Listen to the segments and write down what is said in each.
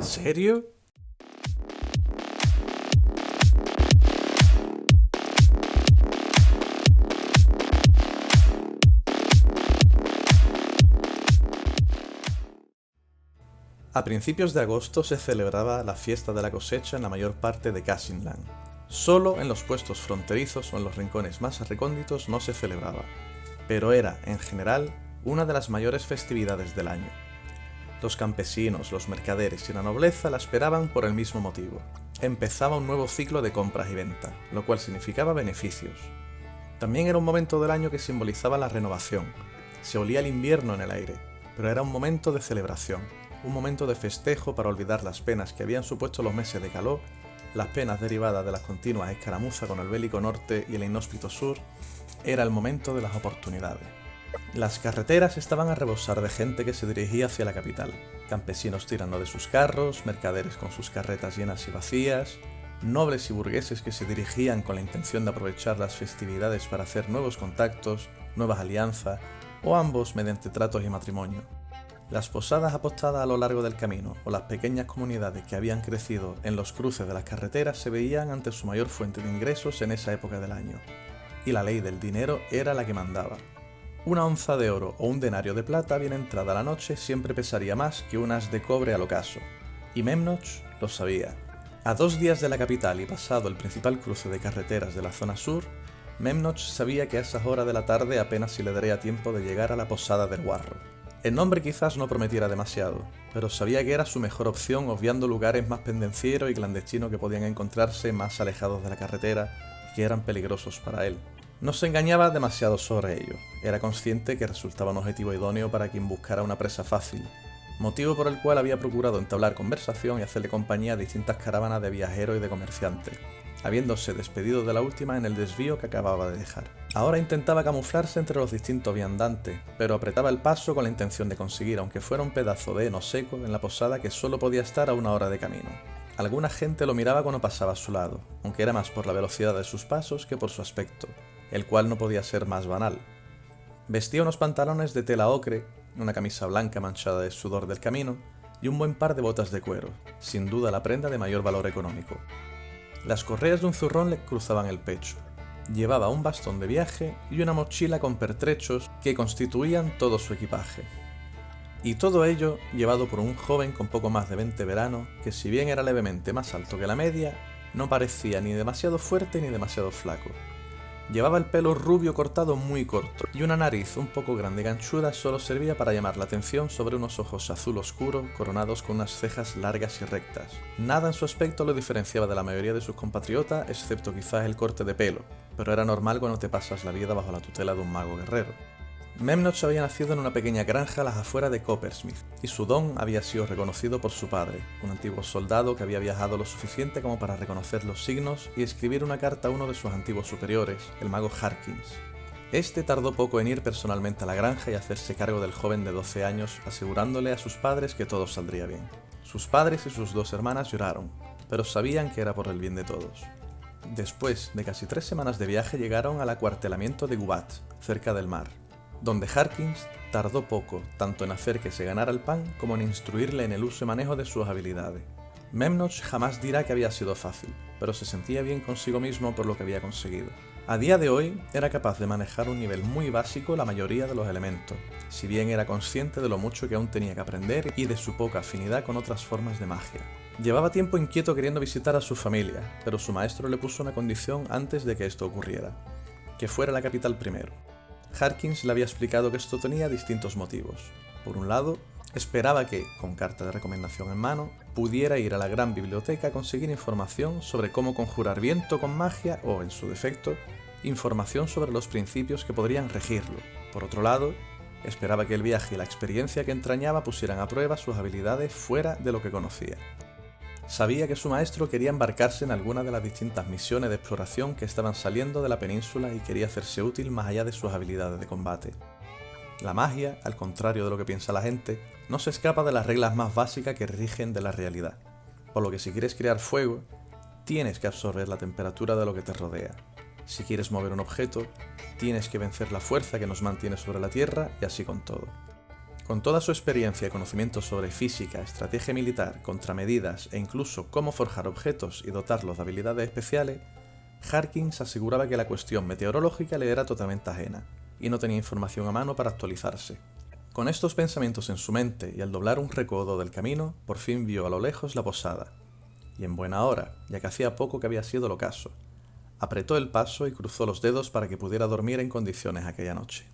serio? A principios de agosto se celebraba la fiesta de la cosecha en la mayor parte de Cassinland. Solo en los puestos fronterizos o en los rincones más recónditos no se celebraba, pero era, en general, una de las mayores festividades del año. Los campesinos, los mercaderes y la nobleza la esperaban por el mismo motivo. Empezaba un nuevo ciclo de compras y venta, lo cual significaba beneficios. También era un momento del año que simbolizaba la renovación. Se olía el invierno en el aire, pero era un momento de celebración, un momento de festejo para olvidar las penas que habían supuesto los meses de calor, las penas derivadas de las continuas escaramuzas con el bélico norte y el inhóspito sur. Era el momento de las oportunidades. Las carreteras estaban a rebosar de gente que se dirigía hacia la capital, campesinos tirando de sus carros, mercaderes con sus carretas llenas y vacías, nobles y burgueses que se dirigían con la intención de aprovechar las festividades para hacer nuevos contactos, nuevas alianzas, o ambos mediante tratos y matrimonio. Las posadas apostadas a lo largo del camino o las pequeñas comunidades que habían crecido en los cruces de las carreteras se veían ante su mayor fuente de ingresos en esa época del año, y la ley del dinero era la que mandaba. Una onza de oro o un denario de plata bien entrada la noche siempre pesaría más que un as de cobre al ocaso, y Memnoch lo sabía. A 2 días de la capital y pasado el principal cruce de carreteras de la zona sur, Memnoch sabía que a esas horas de la tarde apenas si le daría tiempo de llegar a la posada del Guarro. El nombre quizás no prometiera demasiado, pero sabía que era su mejor opción obviando lugares más pendencieros y clandestinos que podían encontrarse más alejados de la carretera y que eran peligrosos para él. No se engañaba demasiado sobre ello, era consciente que resultaba un objetivo idóneo para quien buscara una presa fácil, motivo por el cual había procurado entablar conversación y hacerle compañía a distintas caravanas de viajeros y de comerciantes, habiéndose despedido de la última en el desvío que acababa de dejar. Ahora intentaba camuflarse entre los distintos viandantes, pero apretaba el paso con la intención de conseguir, aunque fuera un pedazo de heno seco, en la posada que solo podía estar a 1 hora de camino. Alguna gente lo miraba cuando pasaba a su lado, aunque era más por la velocidad de sus pasos que por su aspecto, el cual no podía ser más banal. Vestía unos pantalones de tela ocre, una camisa blanca manchada de sudor del camino y un buen par de botas de cuero, sin duda la prenda de mayor valor económico. Las correas de un zurrón le cruzaban el pecho. Llevaba un bastón de viaje y una mochila con pertrechos que constituían todo su equipaje. Y todo ello llevado por un joven con poco más de 20 veranos que, si bien era levemente más alto que la media, no parecía ni demasiado fuerte ni demasiado flaco. Llevaba el pelo rubio cortado muy corto y una nariz un poco grande y ganchuda solo servía para llamar la atención sobre unos ojos azul oscuro coronados con unas cejas largas y rectas. Nada en su aspecto lo diferenciaba de la mayoría de sus compatriotas, excepto quizás el corte de pelo, pero era normal cuando te pasas la vida bajo la tutela de un mago guerrero. Memnoch había nacido en una pequeña granja a las afueras de Coppersmith, y su don había sido reconocido por su padre, un antiguo soldado que había viajado lo suficiente como para reconocer los signos y escribir una carta a uno de sus antiguos superiores, el mago Harkins. Este tardó poco en ir personalmente a la granja y hacerse cargo del joven de 12 años, asegurándole a sus padres que todo saldría bien. Sus padres y sus 2 hermanas lloraron, pero sabían que era por el bien de todos. Después de casi 3 semanas de viaje llegaron al acuartelamiento de Gubat, cerca del mar, donde Harkins tardó poco tanto en hacer que se ganara el pan como en instruirle en el uso y manejo de sus habilidades. Memnoch jamás dirá que había sido fácil, pero se sentía bien consigo mismo por lo que había conseguido. A día de hoy era capaz de manejar a un nivel muy básico la mayoría de los elementos, si bien era consciente de lo mucho que aún tenía que aprender y de su poca afinidad con otras formas de magia. Llevaba tiempo inquieto queriendo visitar a su familia, pero su maestro le puso una condición antes de que esto ocurriera: que fuera a la capital primero. Harkins le había explicado que esto tenía distintos motivos. Por un lado, esperaba que, con carta de recomendación en mano, pudiera ir a la gran biblioteca a conseguir información sobre cómo conjurar viento con magia o, en su defecto, información sobre los principios que podrían regirlo. Por otro lado, esperaba que el viaje y la experiencia que entrañaba pusieran a prueba sus habilidades fuera de lo que conocía. Sabía que su maestro quería embarcarse en alguna de las distintas misiones de exploración que estaban saliendo de la península y quería hacerse útil más allá de sus habilidades de combate. La magia, al contrario de lo que piensa la gente, no se escapa de las reglas más básicas que rigen de la realidad, por lo que si quieres crear fuego, tienes que absorber la temperatura de lo que te rodea. Si quieres mover un objeto, tienes que vencer la fuerza que nos mantiene sobre la Tierra y así con todo. Con toda su experiencia y conocimientos sobre física, estrategia militar, contramedidas e incluso cómo forjar objetos y dotarlos de habilidades especiales, Harkins aseguraba que la cuestión meteorológica le era totalmente ajena, y no tenía información a mano para actualizarse. Con estos pensamientos en su mente y al doblar un recodo del camino, por fin vio a lo lejos la posada. Y en buena hora, ya que hacía poco que había sido el ocaso. Apretó el paso y cruzó los dedos para que pudiera dormir en condiciones aquella noche.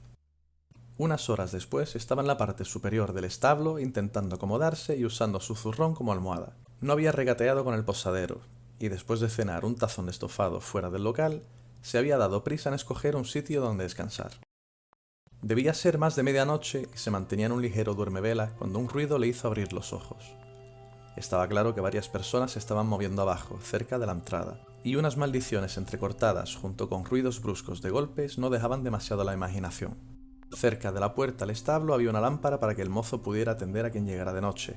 Unas horas después estaba en la parte superior del establo intentando acomodarse y usando su zurrón como almohada. No había regateado con el posadero, y después de cenar un tazón de estofado fuera del local, se había dado prisa en escoger un sitio donde descansar. Debía ser más de medianoche y se mantenía en un ligero duermevela cuando un ruido le hizo abrir los ojos. Estaba claro que varias personas se estaban moviendo abajo, cerca de la entrada, y unas maldiciones entrecortadas junto con ruidos bruscos de golpes no dejaban demasiado la imaginación. Cerca de la puerta al establo había una lámpara para que el mozo pudiera atender a quien llegara de noche,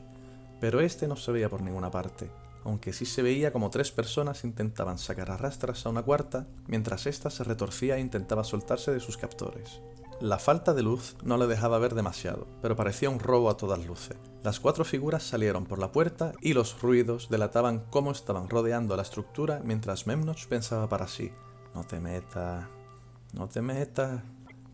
pero este no se veía por ninguna parte, aunque sí se veía como 3 personas intentaban sacar a rastras a una cuarta, mientras ésta se retorcía e intentaba soltarse de sus captores. La falta de luz no le dejaba ver demasiado, pero parecía un robo a todas luces. Las 4 figuras salieron por la puerta y los ruidos delataban cómo estaban rodeando la estructura mientras Memnoch pensaba para sí: «No te metas, no te metas».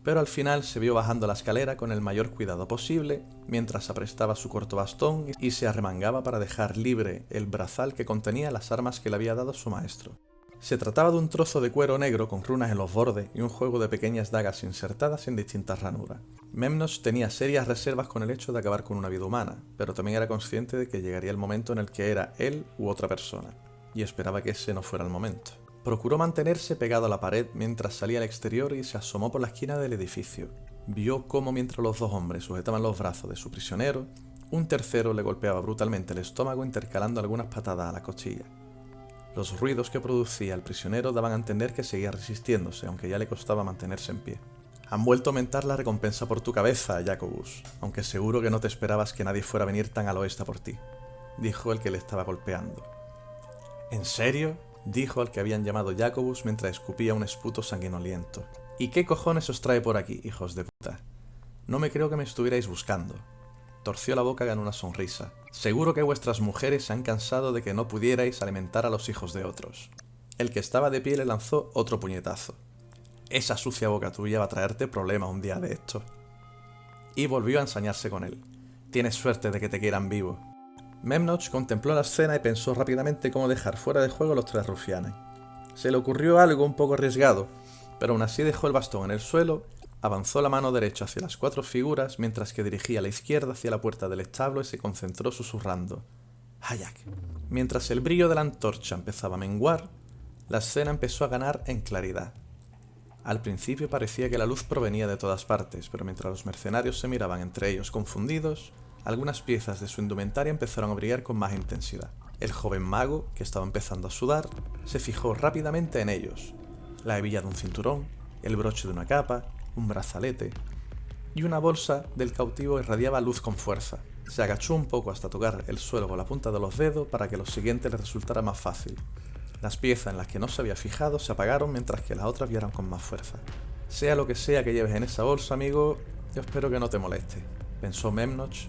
Pero al final se vio bajando la escalera con el mayor cuidado posible, mientras aprestaba su corto bastón y se arremangaba para dejar libre el brazal que contenía las armas que le había dado su maestro. Se trataba de un trozo de cuero negro con runas en los bordes y un juego de pequeñas dagas insertadas en distintas ranuras. Memnoch tenía serias reservas con el hecho de acabar con una vida humana, pero también era consciente de que llegaría el momento en el que era él u otra persona, y esperaba que ese no fuera el momento. Procuró mantenerse pegado a la pared mientras salía al exterior y se asomó por la esquina del edificio. Vio cómo mientras los 2 hombres sujetaban los brazos de su prisionero, un tercero le golpeaba brutalmente el estómago intercalando algunas patadas a la costilla. Los ruidos que producía el prisionero daban a entender que seguía resistiéndose, aunque ya le costaba mantenerse en pie. «Han vuelto a aumentar la recompensa por tu cabeza, Jacobus, aunque seguro que no te esperabas que nadie fuera a venir tan al oeste por ti», dijo el que le estaba golpeando. «¿En serio?», dijo al que habían llamado Jacobus mientras escupía un esputo sanguinoliento. «¿Y qué cojones os trae por aquí, hijos de puta? No me creo que me estuvierais buscando». Torció la boca en una sonrisa. «Seguro que vuestras mujeres se han cansado de que no pudierais alimentar a los hijos de otros». El que estaba de pie le lanzó otro puñetazo. «Esa sucia boca tuya va a traerte problemas un día de esto». Y volvió a ensañarse con él. «Tienes suerte de que te quieran vivo». Memnoch contempló la escena y pensó rápidamente cómo dejar fuera de juego a los 3 rufianes. Se le ocurrió algo un poco arriesgado, pero aún así dejó el bastón en el suelo, avanzó la mano derecha hacia las 4 figuras mientras que dirigía la izquierda hacia la puerta del establo y se concentró susurrando: «Hayek». Mientras el brillo de la antorcha empezaba a menguar, la escena empezó a ganar en claridad. Al principio parecía que la luz provenía de todas partes, pero mientras los mercenarios se miraban entre ellos confundidos, algunas piezas de su indumentaria empezaron a brillar con más intensidad. El joven mago, que estaba empezando a sudar, se fijó rápidamente en ellos. La hebilla de un cinturón, el broche de una capa, un brazalete y una bolsa del cautivo irradiaba luz con fuerza. Se agachó un poco hasta tocar el suelo con la punta de los dedos para que lo siguiente le resultara más fácil. Las piezas en las que no se había fijado se apagaron mientras que las otras vieron con más fuerza. «Sea lo que sea que lleves en esa bolsa, amigo, yo espero que no te moleste», pensó Memnoch,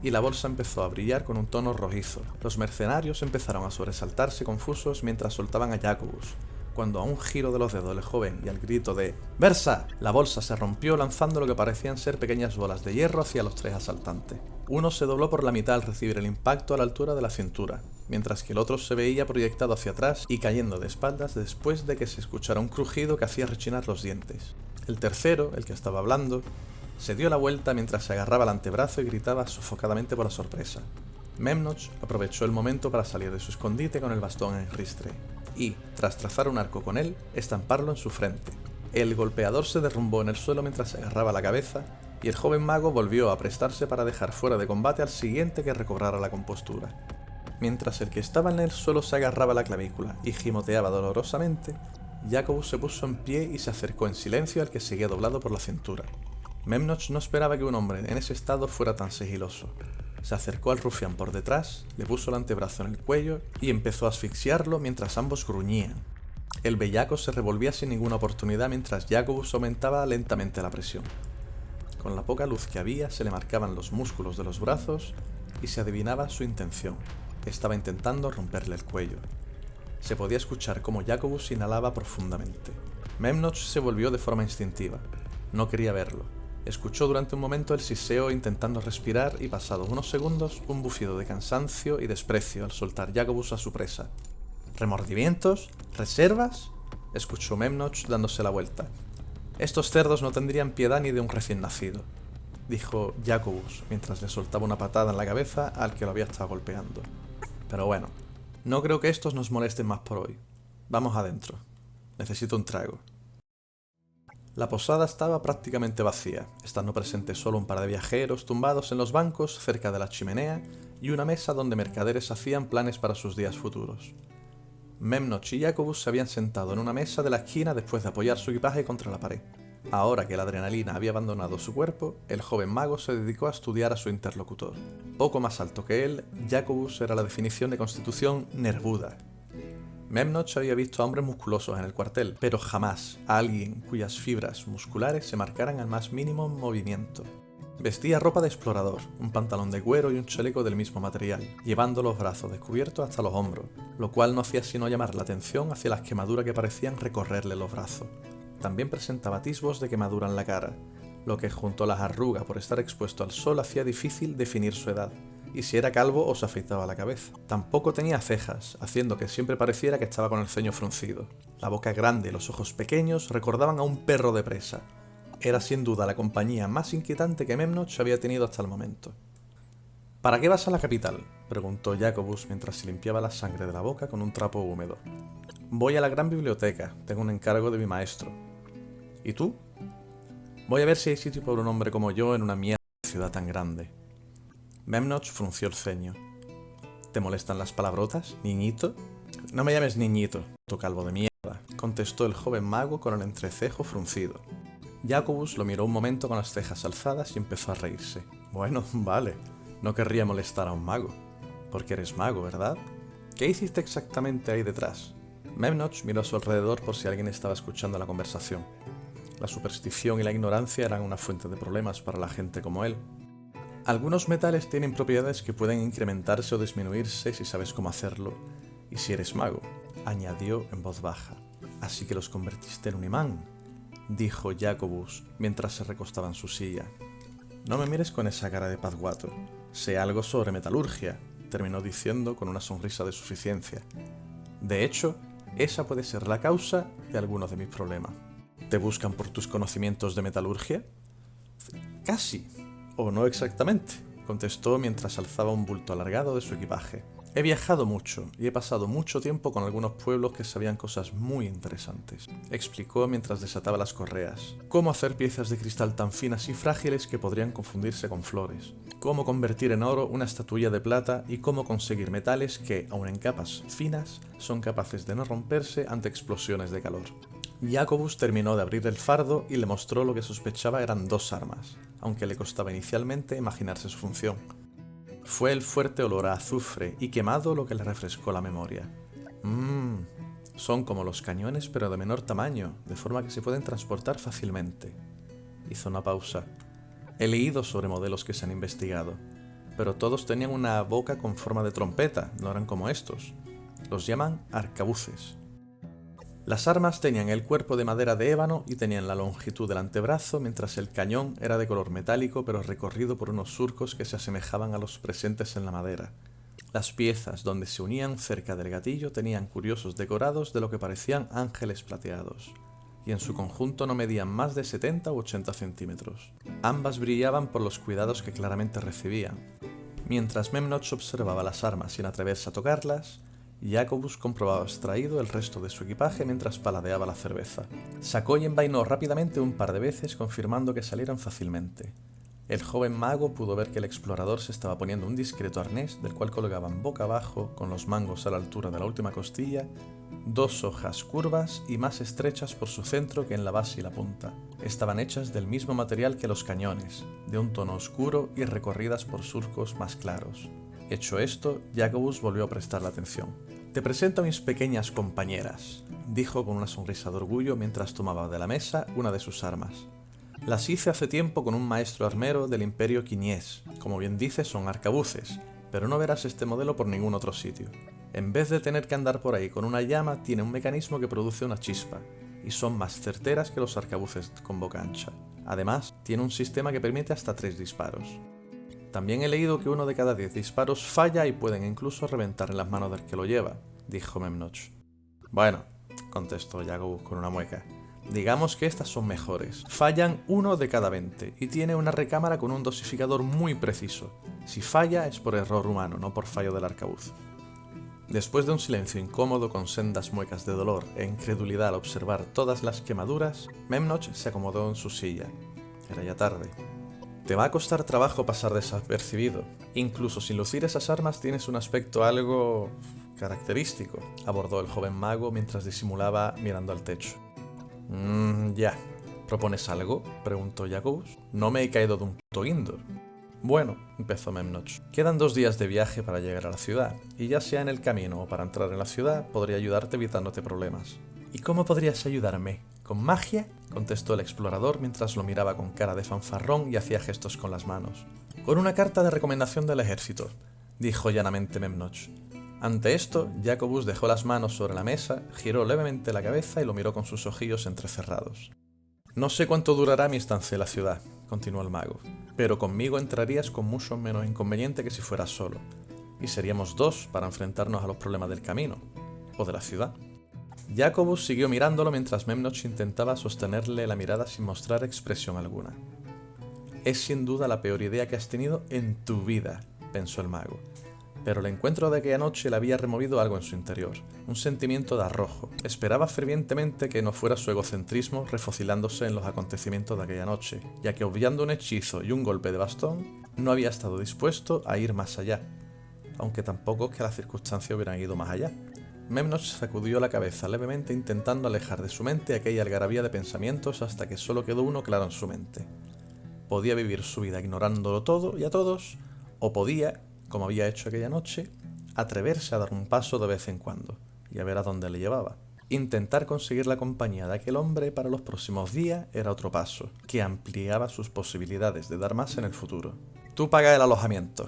y la bolsa empezó a brillar con un tono rojizo. Los mercenarios empezaron a sobresaltarse confusos mientras soltaban a Jacobus, cuando a un giro de los dedos del joven y al grito de «¡Versa!», la bolsa se rompió lanzando lo que parecían ser pequeñas bolas de hierro hacia los 3 asaltantes. Uno se dobló por la mitad al recibir el impacto a la altura de la cintura, mientras que el otro se veía proyectado hacia atrás y cayendo de espaldas después de que se escuchara un crujido que hacía rechinar los dientes. El tercero, el que estaba hablando, se dio la vuelta mientras se agarraba el antebrazo y gritaba sofocadamente por la sorpresa. Memnoch aprovechó el momento para salir de su escondite con el bastón en ristre y, tras trazar un arco con él, estamparlo en su frente. El golpeador se derrumbó en el suelo mientras se agarraba la cabeza y el joven mago volvió a prestarse para dejar fuera de combate al siguiente que recobrara la compostura. Mientras el que estaba en el suelo se agarraba la clavícula y gimoteaba dolorosamente, Jacobus se puso en pie y se acercó en silencio al que seguía doblado por la cintura. Memnoch no esperaba que un hombre en ese estado fuera tan sigiloso. Se acercó al rufián por detrás, le puso el antebrazo en el cuello y empezó a asfixiarlo mientras ambos gruñían. El bellaco se revolvía sin ninguna oportunidad mientras Jacobus aumentaba lentamente la presión. Con la poca luz que había se le marcaban los músculos de los brazos y se adivinaba su intención. Estaba intentando romperle el cuello. Se podía escuchar cómo Jacobus inhalaba profundamente. Memnoch se volvió de forma instintiva. No quería verlo. Escuchó durante un momento el siseo intentando respirar y pasados unos segundos un bufido de cansancio y desprecio al soltar Jacobus a su presa. ¿Remordimientos? ¿Reservas? Escuchó Memnoch dándose la vuelta. Estos cerdos no tendrían piedad ni de un recién nacido, dijo Jacobus mientras le soltaba una patada en la cabeza al que lo había estado golpeando. Pero bueno, no creo que estos nos molesten más por hoy. Vamos adentro. Necesito un trago. La posada estaba prácticamente vacía, estando presente solo un par de viajeros tumbados en los bancos cerca de la chimenea y una mesa donde mercaderes hacían planes para sus días futuros. Memnoch y Jacobus se habían sentado en una mesa de la esquina después de apoyar su equipaje contra la pared. Ahora que la adrenalina había abandonado su cuerpo, el joven mago se dedicó a estudiar a su interlocutor. Poco más alto que él, Jacobus era la definición de constitución nervuda. Memnoch había visto a hombres musculosos en el cuartel, pero jamás a alguien cuyas fibras musculares se marcaran al más mínimo movimiento. Vestía ropa de explorador, un pantalón de cuero y un chaleco del mismo material, llevando los brazos descubiertos hasta los hombros, lo cual no hacía sino llamar la atención hacia las quemaduras que parecían recorrerle los brazos. También presentaba atisbos de quemadura en la cara, lo que junto a las arrugas por estar expuesto al sol hacía difícil definir su edad, y si era calvo o se afeitaba la cabeza. Tampoco tenía cejas, haciendo que siempre pareciera que estaba con el ceño fruncido. La boca grande y los ojos pequeños recordaban a un perro de presa. Era sin duda la compañía más inquietante que Memnoch había tenido hasta el momento. ¿Para qué vas a la capital?, preguntó Jacobus mientras se limpiaba la sangre de la boca con un trapo húmedo. Voy a la gran biblioteca, tengo un encargo de mi maestro. ¿Y tú? Voy a ver si hay sitio para un hombre como yo en una mierda de ciudad tan grande. Memnoch frunció el ceño. ¿Te molestan las palabrotas, niñito? No me llames niñito, tu calvo de mierda, contestó el joven mago con el entrecejo fruncido. Jacobus lo miró un momento con las cejas alzadas y empezó a reírse. Bueno, vale, no querría molestar a un mago. Porque eres mago, ¿verdad? ¿Qué hiciste exactamente ahí detrás? Memnoch miró a su alrededor por si alguien estaba escuchando la conversación. La superstición y la ignorancia eran una fuente de problemas para la gente como él. Algunos metales tienen propiedades que pueden incrementarse o disminuirse si sabes cómo hacerlo, y si eres mago, añadió en voz baja. Así que los convertiste en un imán, dijo Jacobus mientras se recostaba en su silla. No me mires con esa cara de pazguato. Sé algo sobre metalurgia, terminó diciendo con una sonrisa de suficiencia. De hecho, esa puede ser la causa de algunos de mis problemas. ¿Te buscan por tus conocimientos de metalurgia? Casi, o no exactamente, contestó mientras alzaba un bulto alargado de su equipaje. He viajado mucho y he pasado mucho tiempo con algunos pueblos que sabían cosas muy interesantes, explicó mientras desataba las correas. Cómo hacer piezas de cristal tan finas y frágiles que podrían confundirse con flores. Cómo convertir en oro una estatuilla de plata y cómo conseguir metales que, aun en capas finas, son capaces de no romperse ante explosiones de calor. Jacobus terminó de abrir el fardo y le mostró lo que sospechaba eran dos armas, aunque le costaba inicialmente imaginarse su función. Fue el fuerte olor a azufre y quemado lo que le refrescó la memoria. Son como los cañones pero de menor tamaño, de forma que se pueden transportar fácilmente. Hizo una pausa. He leído sobre modelos que se han investigado, pero todos tenían una boca con forma de trompeta, no eran como estos. Los llaman arcabuces. Las armas tenían el cuerpo de madera de ébano y tenían la longitud del antebrazo, mientras el cañón era de color metálico pero recorrido por unos surcos que se asemejaban a los presentes en la madera. Las piezas donde se unían cerca del gatillo tenían curiosos decorados de lo que parecían ángeles plateados, y en su conjunto no medían más de 70 u 80 centímetros. Ambas brillaban por los cuidados que claramente recibían. Mientras Memnoch observaba las armas sin atreverse a tocarlas, Jacobus comprobaba abstraído el resto de su equipaje mientras paladeaba la cerveza. Sacó y envainó rápidamente un par de veces, confirmando que salieran fácilmente. El joven mago pudo ver que el explorador se estaba poniendo un discreto arnés del cual colgaban boca abajo, con los mangos a la altura de la última costilla, dos hojas curvas y más estrechas por su centro que en la base y la punta. Estaban hechas del mismo material que los cañones, de un tono oscuro y recorridas por surcos más claros. Hecho esto, Jacobus volvió a prestarle atención. «Te presento a mis pequeñas compañeras», dijo con una sonrisa de orgullo mientras tomaba de la mesa una de sus armas. Las hice hace tiempo con un maestro armero del Imperio Quiniés. Como bien dices, son arcabuces, pero no verás este modelo por ningún otro sitio. En vez de tener que andar por ahí con una llama, tiene un mecanismo que produce una chispa, y son más certeras que los arcabuces con boca ancha. Además, tiene un sistema que permite hasta 3 disparos. También he leído que 1 de cada 10 disparos falla y pueden incluso reventar en las manos del que lo lleva, dijo Memnoch. Bueno, contestó Jacobus con una mueca. Digamos que estas son mejores. Fallan 1 de cada 20 y tiene una recámara con un dosificador muy preciso. Si falla es por error humano, no por fallo del arcabuz. Después de un silencio incómodo con sendas muecas de dolor e incredulidad al observar todas las quemaduras, Memnoch se acomodó en su silla. Era ya tarde. Te va a costar trabajo pasar desapercibido. Incluso sin lucir esas armas tienes un aspecto algo característico, abordó el joven mago mientras disimulaba mirando al techo. Ya. ¿Propones algo?, preguntó Jacobus. No me he caído de un puto guindo. Bueno, empezó Memnoch. Quedan 2 días de viaje para llegar a la ciudad, y ya sea en el camino o para entrar en la ciudad, podría ayudarte evitándote problemas. ¿Y cómo podrías ayudarme? ¿Con magia?, contestó el explorador mientras lo miraba con cara de fanfarrón y hacía gestos con las manos. Con una carta de recomendación del ejército, dijo llanamente Memnoch. Ante esto, Jacobus dejó las manos sobre la mesa, giró levemente la cabeza y lo miró con sus ojillos entrecerrados. No sé cuánto durará mi estancia en la ciudad, continuó el mago, pero conmigo entrarías con mucho menos inconveniente que si fueras solo, y seríamos 2 para enfrentarnos a los problemas del camino, o de la ciudad. Jacobus siguió mirándolo mientras Memnoch intentaba sostenerle la mirada sin mostrar expresión alguna. Es sin duda la peor idea que has tenido en tu vida, pensó el mago. Pero el encuentro de aquella noche le había removido algo en su interior, un sentimiento de arrojo. Esperaba fervientemente que no fuera su egocentrismo refocilándose en los acontecimientos de aquella noche, ya que obviando un hechizo y un golpe de bastón, no había estado dispuesto a ir más allá, aunque tampoco es que las circunstancias hubieran ido más allá. Memnoch sacudió la cabeza levemente intentando alejar de su mente aquella algarabía de pensamientos hasta que solo quedó uno claro en su mente. Podía vivir su vida ignorándolo todo y a todos, o podía, como había hecho aquella noche, atreverse a dar un paso de vez en cuando, y a ver a dónde le llevaba. Intentar conseguir la compañía de aquel hombre para los próximos días era otro paso, que ampliaba sus posibilidades de dar más en el futuro. «Tú paga el alojamiento»,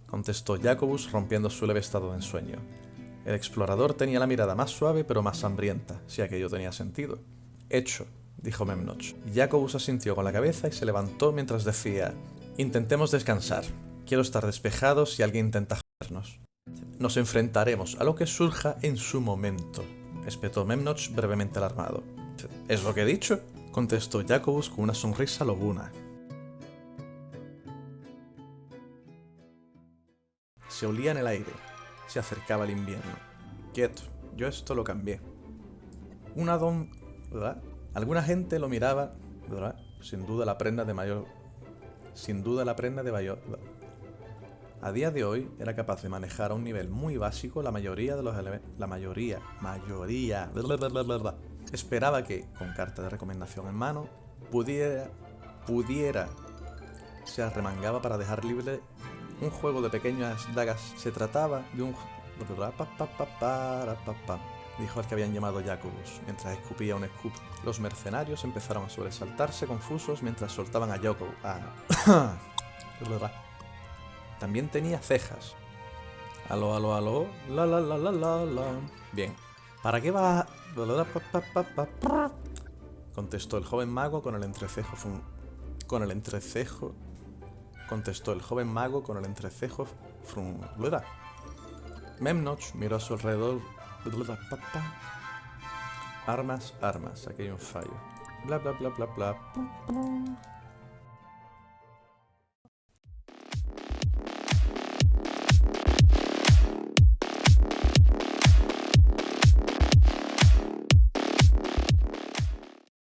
contestó Jacobus rompiendo su leve estado de ensueño. El explorador tenía la mirada más suave pero más hambrienta, si aquello tenía sentido. «Hecho», dijo Memnoch. Jacobus asintió con la cabeza y se levantó mientras decía: «Intentemos descansar. Quiero estar despejado si alguien intenta jodernos. Nos enfrentaremos a lo que surja en su momento», espetó Memnoch brevemente alarmado. «¿Es lo que he dicho?», contestó Jacobus con una sonrisa lobuna. Se olía en el aire. Se acercaba el invierno. Quieto, yo esto lo cambié. ¿Verdad? Alguna gente lo miraba, ¿verdad? Sin duda la prenda de mayor. A día de hoy era capaz de manejar a un nivel muy básico la mayoría de los elementos. Esperaba que, con carta de recomendación en mano, pudiera. Se arremangaba para dejar libre un juego de pequeñas dagas. Se trataba de un... dijo el que habían llamado Jacobus, mientras escupía un scoop. Los mercenarios empezaron a sobresaltarse confusos mientras soltaban a Jacobus. También tenía cejas. Aló, la. Bien. ¿Para qué va? Contestó el joven mago con el entrecejo Memnoch miró a su alrededor. Armas, aquí hay un fallo. Bla.